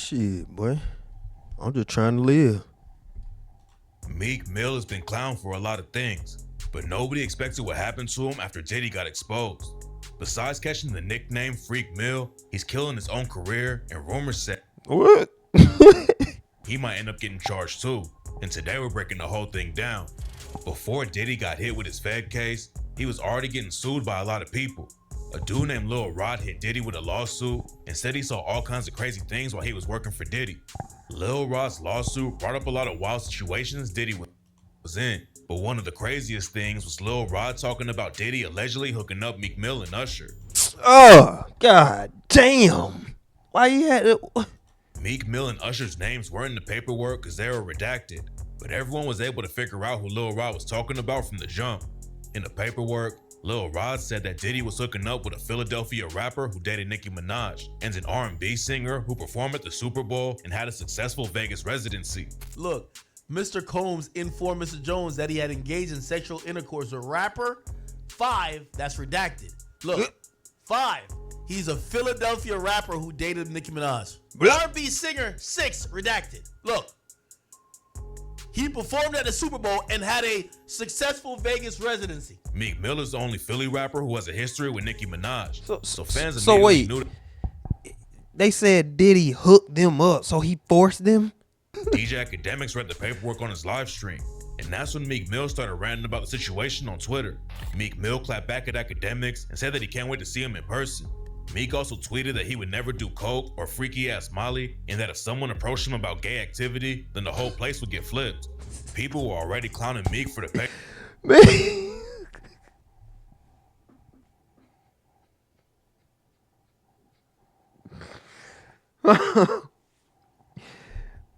Shit, boy. I'm just trying to live. Meek Mill has been clowned for a lot of things, but nobody expected what happened to him after Diddy got exposed. Besides catching the nickname Freak Mill, he's killing his own career, and rumors said What? he might end up getting charged too. And today we're breaking the whole thing down. Before Diddy got hit with his Fed case, he was already getting sued by a lot of people. A dude named Lil Rod hit Diddy with a lawsuit and said he saw all kinds of crazy things while he was working for Diddy. Lil Rod's lawsuit brought up a lot of wild situations Diddy was in, but one of the craziest things was Lil Rod talking about Diddy allegedly hooking up Meek Mill and Usher. Oh, god damn. Why you had to... Meek Mill and Usher's names weren't in the paperwork because they were redacted, but everyone was able to figure out who Lil Rod was talking about from the jump. In the paperwork, Lil Rod said that Diddy was hooking up with a Philadelphia rapper who dated Nicki Minaj and an R&B singer who performed at the Super Bowl and had a successful Vegas residency. Look, Mr. Combs informed Mr. Jones that he had engaged in sexual intercourse with rapper. 5, that's redacted. Look, 5, he's a Philadelphia rapper who dated Nicki Minaj. R&B singer. 6, redacted. Look, he performed at the Super Bowl and had a successful Vegas residency. Meek Mill is the only Philly rapper who has a history with Nicki Minaj. So fans so immediately wait. knew They said Diddy hooked them up, so he forced them? DJ Academics read the paperwork on his live stream, and that's when Meek Mill started ranting about the situation on Twitter. Meek Mill clapped back at Academics and said that he can't wait to see him in person. Meek also tweeted that he would never do coke or freaky ass Molly, and that if someone approached him about gay activity, then the whole place would get flipped. People were already clowning Meek for the paper.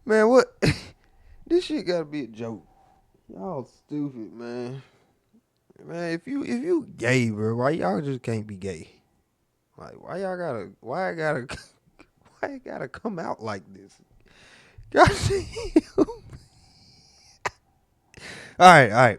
Man, what? This shit gotta be a joke. Y'all stupid, man. Man, if you gay, bro, why y'all just can't be gay? Like, why it gotta come out like this? God damn. All right.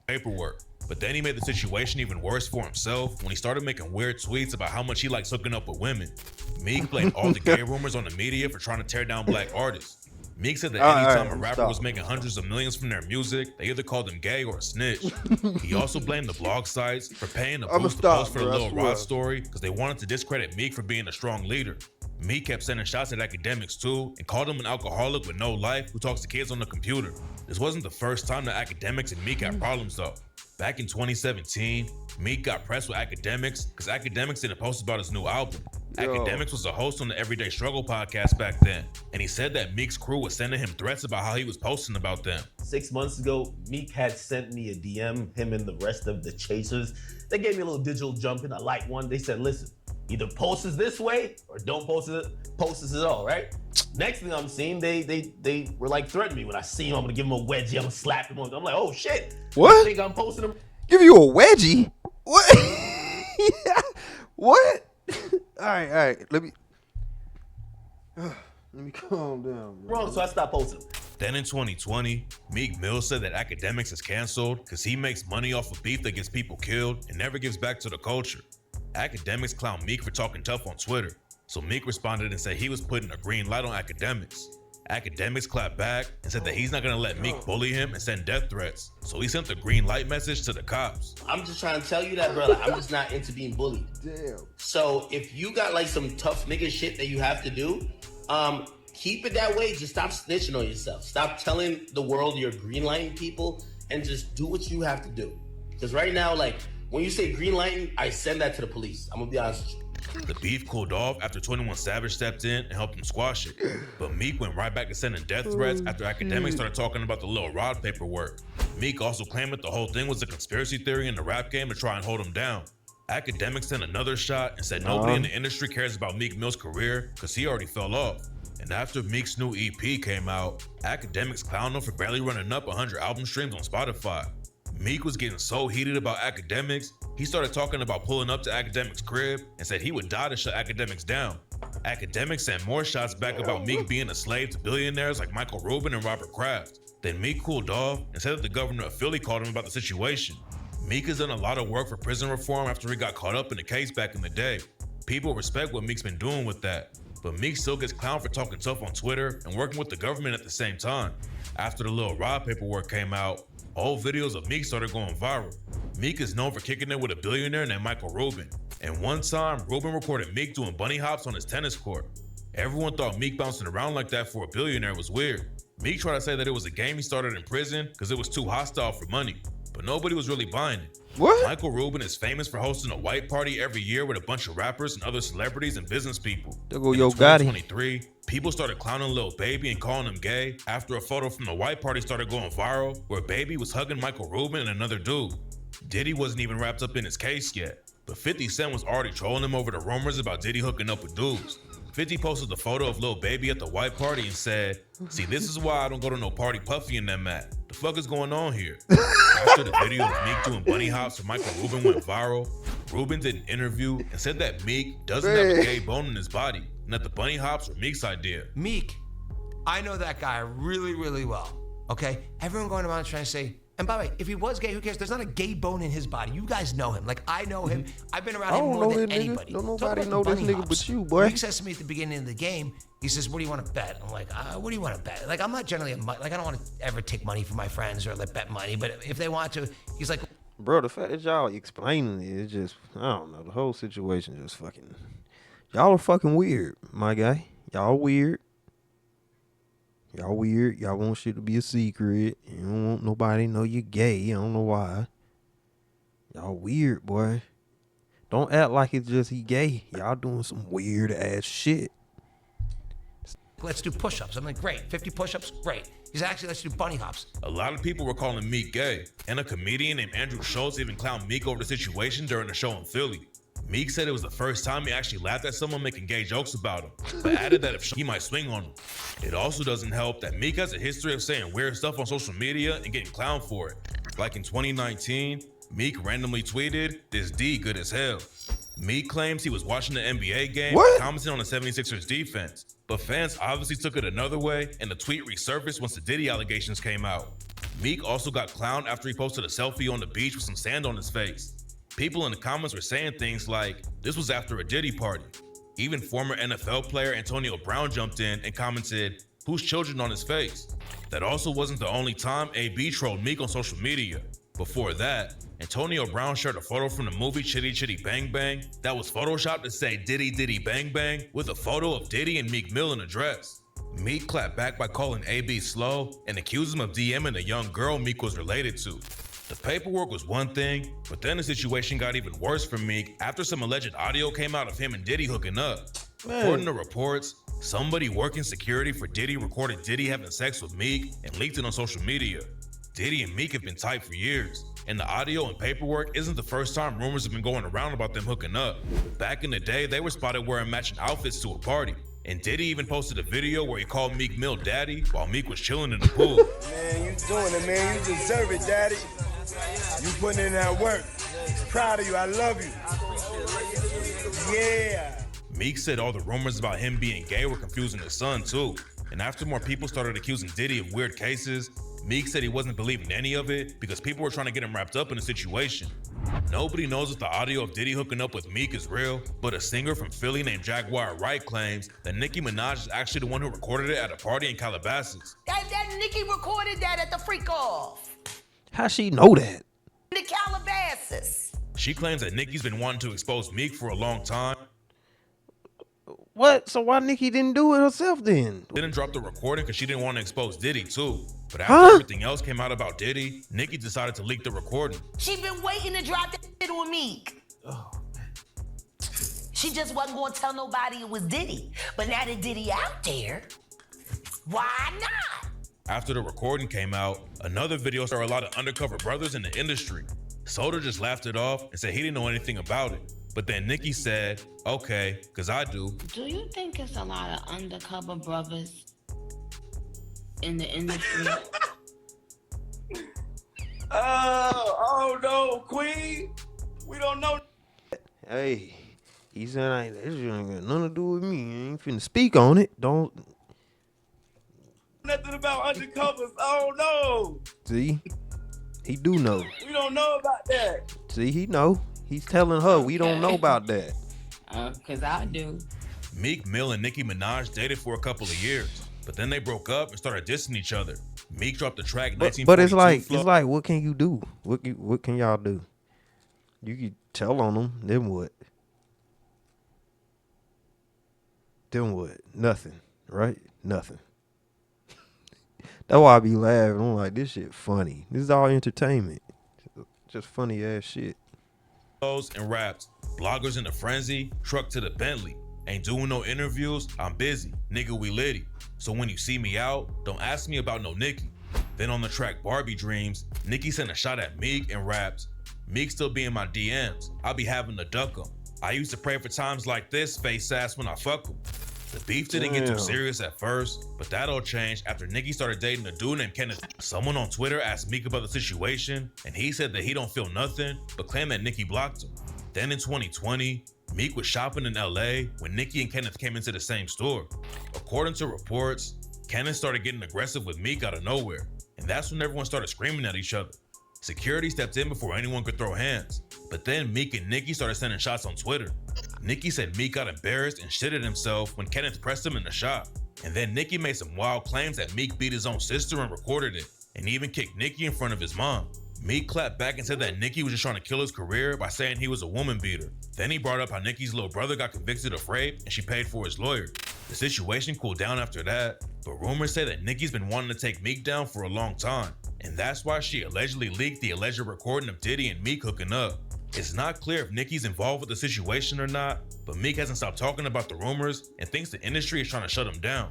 Paperwork. But then he made the situation even worse for himself when he started making weird tweets about how much he likes hooking up with women. Meek blamed all the gay rumors on the media for trying to tear down black artists. Meek said that anytime a rapper was making hundreds of millions from their music, they either called him gay or a snitch. He also blamed the blog sites for paying to boost the post for the Lil Rod story because they wanted to discredit Meek for being a strong leader. Meek kept sending shots at Academics too and called him an alcoholic with no life who talks to kids on the computer. This wasn't the first time that Academics and Meek had problems though. Back in 2017, Meek got pressed with Academics because Academics didn't post about his new album. Academics was a host on the Everyday Struggle podcast back then, and he said that Meek's crew was sending him threats about how he was posting about them. 6 months ago, Meek had sent me a DM, him and the rest of the chasers. They gave me a little digital jump in. I liked one. They said, listen, either post this this or don't post this at all, right? Next thing I'm seeing, they were like threatening me. When I see him, I'm gonna give him a wedgie, I'm gonna slap him. I'm like, oh shit. What? I think I'm posting him. Give you a wedgie? What? What? All right. Let me calm down, bro. Wrong, so I stopped posting him. Then in 2020, Meek Mill said that Academics is canceled because he makes money off of beef that gets people killed and never gives back to the culture. Academics clowned Meek for talking tough on Twitter, so Meek responded and said he was putting a green light on Academics. Academics clapped back and said that he's not gonna let Meek bully him and send death threats, so he sent the green light message to the cops. I'm just trying to tell you that, brother. I'm just not into being bullied. Damn. So if you got like some tough nigga shit that you have to do, keep it that way. Just stop snitching on yourself. Stop telling the world you're green lighting people and just do what you have to do. Because right now, like, when you say green lighting, I send that to the police. I'm gonna be honest with you. The beef cooled off after 21 Savage stepped in and helped him squash it. But Meek went right back to sending death threats after Academics started talking about the Lil Rod paperwork. Meek also claimed that the whole thing was a conspiracy theory in the rap game to try and hold him down. Academics sent another shot and said nobody in the industry cares about Meek Mill's career because he already fell off. And after Meek's new EP came out, Academics clowned him for barely running up 100 album streams on Spotify. Meek was getting so heated about Academics, he started talking about pulling up to Academics' crib and said he would die to shut Academics down. Academics sent more shots back about Meek being a slave to billionaires like Michael Rubin and Robert Kraft. Then Meek cooled off and said that the governor of Philly called him about the situation. Meek has done a lot of work for prison reform after he got caught up in the case back in the day. People respect what Meek's been doing with that, but Meek still gets clowned for talking tough on Twitter and working with the government at the same time. After the Lil Rob paperwork came out, old videos of Meek started going viral. Meek is known for kicking it with a billionaire named Michael Rubin, and one time, Rubin recorded Meek doing bunny hops on his tennis court. Everyone thought Meek bouncing around like that for a billionaire was weird. Meek tried to say that it was a game he started in prison because it was too hostile for money, but nobody was really buying it. What? Michael Rubin is famous for hosting a white party every year with a bunch of rappers and other celebrities and business people. There go In Yo Gotti. 2023, people started clowning Lil Baby and calling him gay after a photo from the white party started going viral where Baby was hugging Michael Rubin and another dude. Diddy wasn't even wrapped up in his case yet, but 50 Cent was already trolling him over the rumors about Diddy hooking up with dudes. 50 posted the photo of Lil Baby at the white party and said, "See, this is why I don't go to no party Puffy and them at. The fuck is going on here?" After the video of Meek doing bunny hops for Michael Rubin went viral, Rubin did an interview and said that Meek doesn't have a gay bone in his body and that the bunny hops were Meek's idea. Meek, I know that guy really, really well, okay? Everyone going around trying to say, and by the way, if he was gay, who cares? There's not a gay bone in his body. You guys know him. Like, I know him. I've been around I him don't more know than this nigga. anybody. Don't Talk nobody about know the this bunny nigga hops. but you, boy. Meek says to me at the beginning of the game, he says, "What do you want to bet?" I'm like, "What do you want to bet?" Like, I'm not generally, like, I don't want to ever take money from my friends or like bet money, but if they want to, he's like, Bro, the fact that y'all explaining it, it's just, I don't know, the whole situation just fucking, y'all are fucking weird, my guy. Y'all weird. Y'all weird. Y'all want shit to be a secret. You don't want nobody to know you're gay. I don't know why. Y'all weird, boy. Don't act like it's just he gay. Y'all doing some weird ass shit. "Let's do push-ups." I'm like, "Great, 50 push-ups, great." He's actually, "Let's do bunny hops." A lot of people were calling Meek gay, and a comedian named Andrew Schultz even clowned Meek over the situation during the show in Philly. Meek said it was the first time he actually laughed at someone making gay jokes about him, but added that if he might swing on him. It also doesn't help that Meek has a history of saying weird stuff on social media and getting clowned for it. Like in 2019, Meek randomly tweeted, "This D good as hell." Meek claims he was watching the NBA game What? and commenting on the 76ers defense, but fans obviously took it another way and the tweet resurfaced once the Diddy allegations came out. Meek also got clowned after he posted a selfie on the beach with some sand on his face. People in the comments were saying things like, this was after a Diddy party. Even former NFL player Antonio Brown jumped in and commented, "Whose children on his face?" That also wasn't the only time AB trolled Meek on social media. Before that, Antonio Brown shared a photo from the movie Chitty Chitty Bang Bang that was photoshopped to say Diddy Diddy Bang Bang with a photo of Diddy and Meek Mill in a dress. Meek clapped back by calling AB slow and accused him of DMing a young girl Meek was related to. The paperwork was one thing, but then the situation got even worse for Meek after some alleged audio came out of him and Diddy hooking up. According to reports, somebody working security for Diddy recorded Diddy having sex with Meek and leaked it on social media. Diddy and Meek have been tight for years, and the audio and paperwork isn't the first time rumors have been going around about them hooking up. Back in the day, they were spotted wearing matching outfits to a party, and Diddy even posted a video where he called Meek Mill daddy while Meek was chilling in the pool. Man, you doing it, man. You deserve it, daddy. You putting in that work. Proud of you. I love you. Yeah. Meek said all the rumors about him being gay were confusing his son too. And after more people started accusing Diddy of weird cases, Meek said he wasn't believing any of it because people were trying to get him wrapped up in the situation. Nobody knows if the audio of Diddy hooking up with Meek is real, but a singer from Philly named Jaguar Wright claims that Nicki Minaj is actually the one who recorded it at a party in Calabasas. That Nicki recorded that at the freak off. How she know that? The Calabasas. She claims that Nicki's been wanting to expose Meek for a long time. What? So why Nicki didn't do it herself then? Didn't drop the recording because she didn't want to expose Diddy too. But after everything else came out about Diddy, Nicki decided to leak the recording. She been waiting to drop that shit on Meek. Oh, man. She just wasn't gonna tell nobody it was Diddy. But now that Diddy out there, why not? After the recording came out, another video saw a lot of undercover brothers in the industry. Soda just laughed it off and said he didn't know anything about it. But then Nicki said, okay, because I do. Do you think it's a lot of undercover brothers in the industry? Oh no, Queen. We don't know. Hey, he said, this shit ain't got nothing to do with me. I ain't finna speak on it. Don't. Nothing about undercovers. Oh no. See? He do know. We don't know about that. See, he know. He's telling her we don't know about that. Cause I do. Meek Mill and Nicki Minaj dated for a couple of years, but then they broke up and started dissing each other. Meek dropped the track 1942 But it's like Flow. what can you do? What can y'all do? You can tell on them. Then what? Then what? Nothing, right? Nothing. That's why I be laughing. I'm like, this shit funny. This is all entertainment. Just funny ass shit. And raps. Bloggers in the frenzy, truck to the Bentley. Ain't doing no interviews, I'm busy. Nigga, we litty. So when you see me out, don't ask me about no Nicki. Then on the track Barbie Dreams, Nicki sent a shot at Meek and raps. Meek still be in my DMs, I be having to duck him. I used to pray for times like this, face ass when I fuck him. The beef didn't get too serious at first, but that all changed after Nicki started dating a dude named Kenneth. Someone on Twitter asked Meek about the situation, and he said that he don't feel nothing, but claimed that Nicki blocked him. Then in 2020, Meek was shopping in LA when Nicki and Kenneth came into the same store. According to reports, Kenneth started getting aggressive with Meek out of nowhere, and that's when everyone started screaming at each other. Security stepped in before anyone could throw hands, but then Meek and Nicki started sending shots on Twitter. Nicki said Meek got embarrassed and shitted himself when Kenneth pressed him in the shop. And then Nicki made some wild claims that Meek beat his own sister and recorded it, and even kicked Nicki in front of his mom. Meek clapped back and said that Nicki was just trying to kill his career by saying he was a woman beater. Then he brought up how Nicki's little brother got convicted of rape and she paid for his lawyer. The situation cooled down after that, but rumors say that Nicki's been wanting to take Meek down for a long time, and that's why she allegedly leaked the alleged recording of Diddy and Meek hooking up. It's not clear if Nicki's involved with the situation or not, but Meek hasn't stopped talking about the rumors and thinks the industry is trying to shut him down.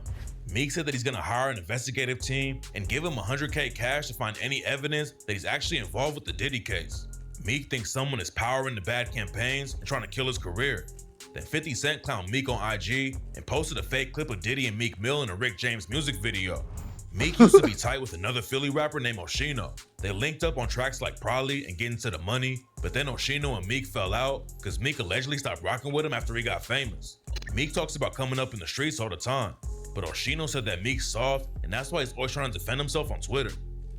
Meek said that he's gonna hire an investigative team and give him $100K cash to find any evidence that he's actually involved with the Diddy case. Meek thinks someone is powering the bad campaigns and trying to kill his career. Then 50 Cent clowned Meek on IG and posted a fake clip of Diddy and Meek Mill in a Rick James music video. Meek used to be tight with another Philly rapper named Oshino. They linked up on tracks like Probably and Getting to the Money, but then Oshino and Meek fell out because Meek allegedly stopped rocking with him after he got famous. Meek talks about coming up in the streets all the time, but Oshino said that Meek's soft and that's why he's always trying to defend himself on Twitter.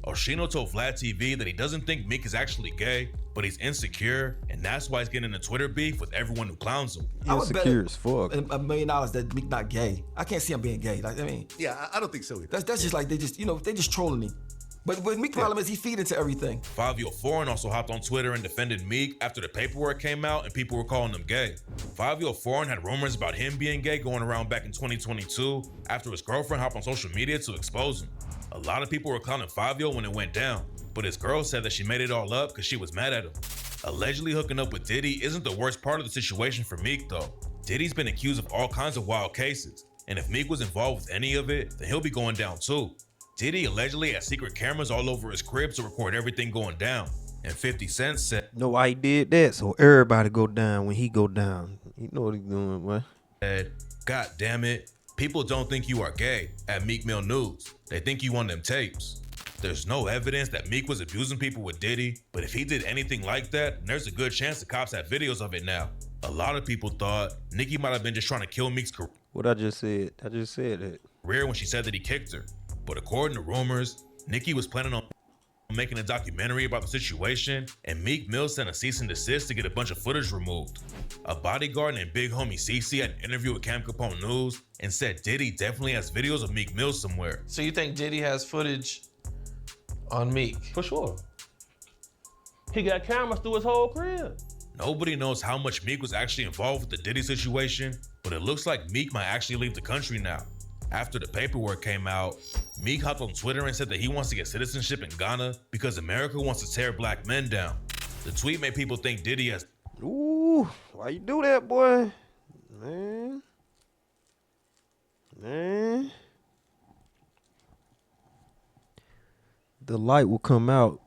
Oshino told Vlad TV that he doesn't think Meek is actually gay, but he's insecure, and that's why he's getting into Twitter beef with everyone who clowns him. Insecure as fuck. $1 million that Meek not gay. I can't see him being gay. Like, I mean, Yeah, I don't think so either. that's just like they just trolling him. But Meek problem is he feed into everything. Fabio Foreign also hopped on Twitter and defended Meek after the paperwork came out and people were calling him gay. Fabio Foreign had rumors about him being gay going around back in 2022 after his girlfriend hopped on social media to expose him. A lot of people were clowning Fabio when it went down, but his girl said that she made it all up because she was mad at him. Allegedly hooking up with Diddy isn't the worst part of the situation for Meek though. Diddy's been accused of all kinds of wild cases, and if Meek was involved with any of it, then he'll be going down too. Diddy allegedly had secret cameras all over his crib to record everything going down, and 50 Cent said, Know why he did that? So everybody go down when he go down. You know what he's doing, man. God damn it, people don't think you are gay at Meek Mill News. They think you on them tapes. There's no evidence that Meek was abusing people with Diddy, but if he did anything like that, then there's a good chance the cops have videos of it now. A lot of people thought Nicki might have been just trying to kill Meek's What I just said that. career when she said that he kicked her. But according to rumors, Nicki was planning on making a documentary about the situation, and Meek Mill sent a cease and desist to get a bunch of footage removed. A bodyguard named Big Homie CC had an interview with Cam Capone News and said Diddy definitely has videos of Meek Mill somewhere. So you think Diddy has footage on Meek? For sure. He got cameras through his whole crib. Nobody knows how much Meek was actually involved with the Diddy situation, but it looks like Meek might actually leave the country now. After the paperwork came out, Meek hopped on Twitter and said that he wants to get citizenship in Ghana because America wants to tear black men down. The tweet made people think Diddy has... Ooh, why you do that, boy? Man. The light will come out.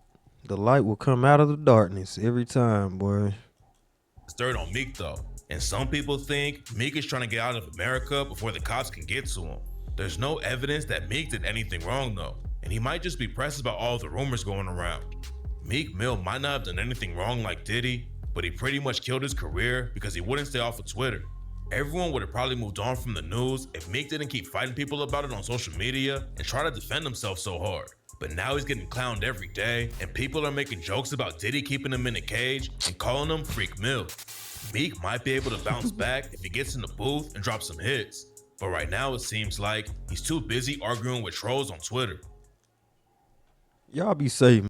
The light will come out of the darkness every time, boy. Stirred on Meek though, and some people think Meek is trying to get out of America before the cops can get to him. There's no evidence that Meek did anything wrong though, and he might just be pressed about all the rumors going around. Meek Mill might not have done anything wrong like Diddy, but he pretty much killed his career because he wouldn't stay off of Twitter. Everyone would have probably moved on from the news if Meek didn't keep fighting people about it on social media and try to defend himself so hard. But now he's getting clowned every day, and people are making jokes about Diddy keeping him in a cage and calling him Freak Mill. Meek might be able to bounce back if he gets in the booth and drops some hits, but right now it seems like he's too busy arguing with trolls on Twitter. Y'all be safe.